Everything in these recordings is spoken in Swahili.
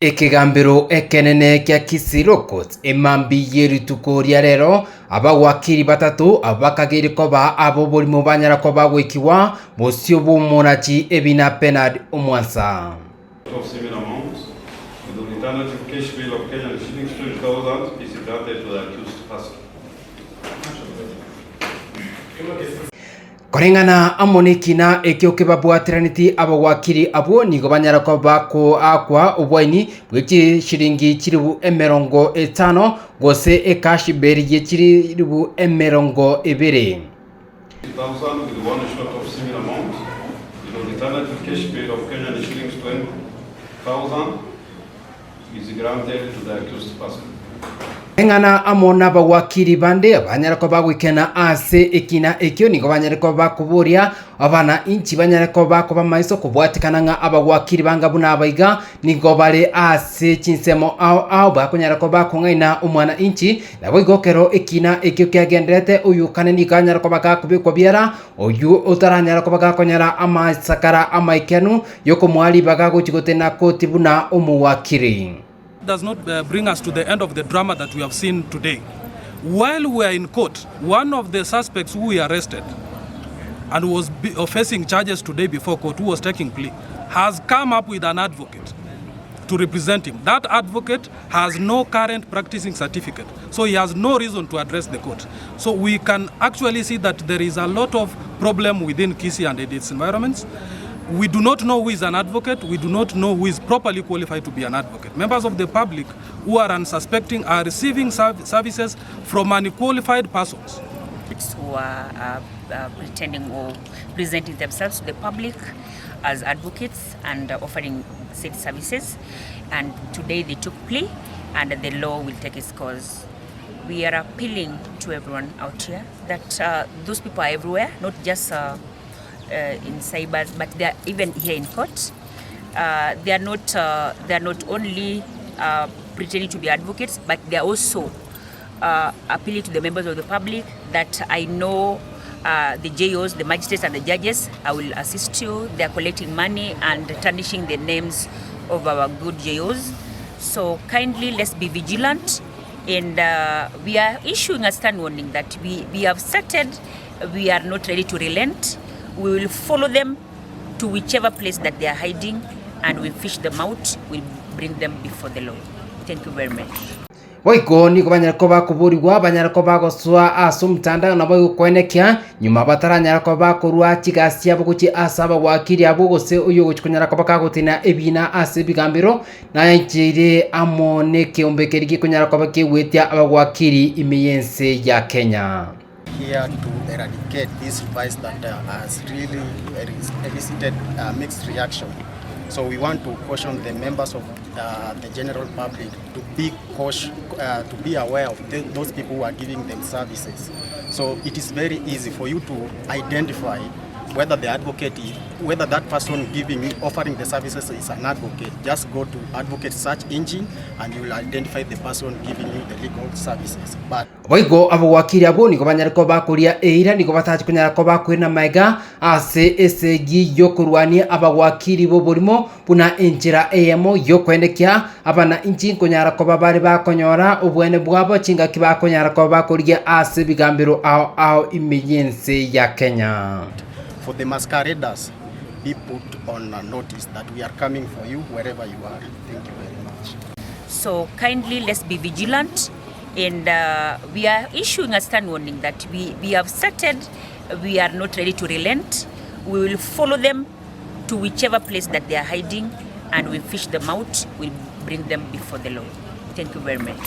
Ekegambero ekenene kya Kisirokot emambi yerituko lya lero abawakili batatu abakagiriko ba abo buli mu banyarako Goikigwa bosyo b'omunachi ebina penalty omwansa. Korengana amonekina ekyoke babwatiraniti abawakili abo nigo banyarako bako akwa obwaini bweki shiringi kiribu emerongo etano gose ekashi beri yekiribu emerongo ebere. Engana amona abawakili bande abanyarako bagwikena ase ekina ekyo nigo banyarako bakuburia abana inchi banyarako bakoba maiso kubwatikana nga abawakili bangabuna abaiga nigo bale ase chinsemo ao bakonyarako bakungaina umwana inchi nabo igokero ekina ekyo kyagenderete uyu kaneni kanyarako bakakubikwa Biara uyu utaranyarako bakakonyara amasakara amaikenu yoko mwali bakagochigotena kotibuna umuwakili. Does not bring us to the end of the drama that we have seen today. While we are in court, one of the suspects who we arrested and was facing charges today before court, who was taking plea, has come up with an advocate to represent him. That advocate has no current practicing certificate, so he has no reason to address the court. So we can actually see that there is a lot of problem within Kisii and its environments. We do not know who is an advocate. We do not know who is properly qualified to be an advocate. Members of the public who are unsuspecting are receiving services from unqualified persons. Who are pretending or presenting themselves to the public as advocates and offering said services. And today they took plea and the law will take its course. We are appealing to everyone out here that those people are everywhere, not just in cyber, but they are even here in court. They are not only pretending to be advocates, but they are also appealing to the members of the public that I know the JOs, the magistrates and the judges, I will assist you. They are collecting money and tarnishing the names of our good JOs. So kindly let's be vigilant, and we are issuing a stern warning that we have started, we are not ready to relent. We will follow them to whichever place that they are hiding, and we fish them out. We'll bring them before the law. Thank you very much. Waiko niko banyarako bakuburiwa banyarako bagoswa asumtanda nabo kwenekya nyuma bataranyarako bakorwa kigasya bukuki asaba wakiri abo gose uyo gukunyarako bakagotina ebina ase Ekegambero na njire amoneke ombekerigi kunyarako bakewetya abawakiri imiyense ya Kenya. Here to eradicate this vice that has really elicited mixed reaction. So we want to caution the members of the general public to be cautious, to be aware of those people who are giving them services. So it is very easy for you to identify whether the advocate is, whether that person offering the services is an advocate. Just go to advocate search engine and you will identify the person giving you the legal services. But Waigo abawakili abo niko banyarako bakuria eira niko batachi kunyarako bakwina maiga ase esegi yokurwani abawakili bo burimo puna enjira eyemo yokwendekya abana inchi kunyarako babari bakonyora obwene bwabo chinga kibakonyarako bakuria ase Ekegambero ao imiyense ya Kenya. For the masqueraders, be put on notice that we are coming for you wherever you are. Thank you very much. So kindly let's be vigilant, and we are issuing a stern warning that we have started, we are not ready to relent. We will follow them to whichever place that they are hiding, and we fish them out. We'll bring them before the law. Thank you very much.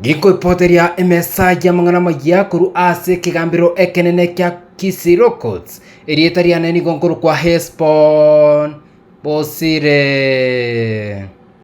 Giko poteria emesaja mangana magia kuru ase Ekegambero ekenene kya Kisirokot erietaria neni gonkuru kwa Hespon Bosire.